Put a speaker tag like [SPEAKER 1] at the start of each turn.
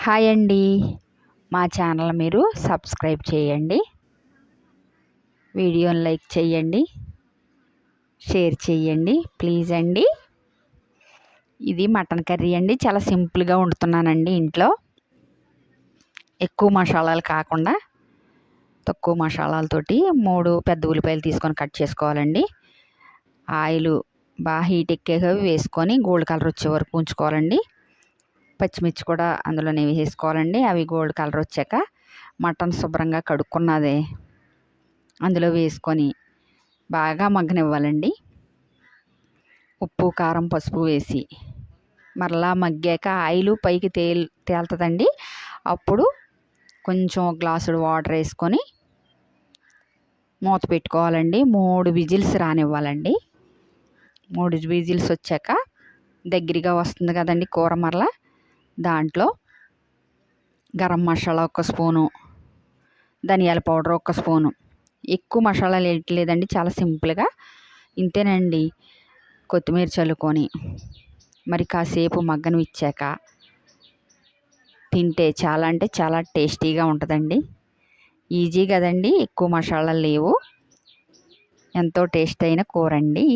[SPEAKER 1] Hi అండి. మా channel మీరు సబ్స్క్రైబ్ చేయండి, వీడియోని లైక్ చేయండి, షేర్ చేయండి ప్లీజ్ అండి. ఇది మటన్ కర్రీ అండి. చాలా సింపుల్గా వండుతున్నానండి. ఇంట్లో ఎక్కువ మసాలాలు కాకుండా తక్కువ మసాలాలతోటి 3 పెద్ద ఉల్లిపాయలు తీసుకొని కట్ చేసుకోవాలండి. ఆయిల్ బాగా హీట్ ఎక్కాక వేసుకొని గోల్డ్ కలర్ వచ్చే వరకు ఉంచుకోవాలండి. పచ్చిమిర్చి కూడా అందులోనే వేసుకోవాలండి. అవి గోల్డ్ కలర్ వచ్చాక మటన్ శుభ్రంగా కడుక్కున్నది అందులో వేసుకొని బాగా మగ్గనివ్వాలండి. ఉప్పు కారం పసుపు వేసి మరలా మగ్గాక ఆయిల్ పైకి తేలుతుందండి. అప్పుడు కొంచెం గ్లాసుడు వాటర్ వేసుకొని మూత పెట్టుకోవాలండి. 3 విజిల్స్ రానివ్వాలండి. 3 విజిల్స్ వచ్చాక దగ్గరగా వస్తుంది కదండి కూర. మరలా దాంట్లో గరం మసాలా 1 స్పూను, ధనియాల పౌడర్ 1 స్పూను. ఎక్కువ మసాలాలు వేయట్లేదండి, చాలా సింపుల్గా ఇంతేనండి. కొత్తిమీర చల్లుకొని మరి కాసేపు మగ్గనిచ్చాక తింటే చాలా అంటే చాలా టేస్టీగా ఉంటుందండి. ఈజీ కదండి, ఎక్కువ మసాలాలు లేవు, ఎంతో టేస్ట్ అయిన కూర అండి.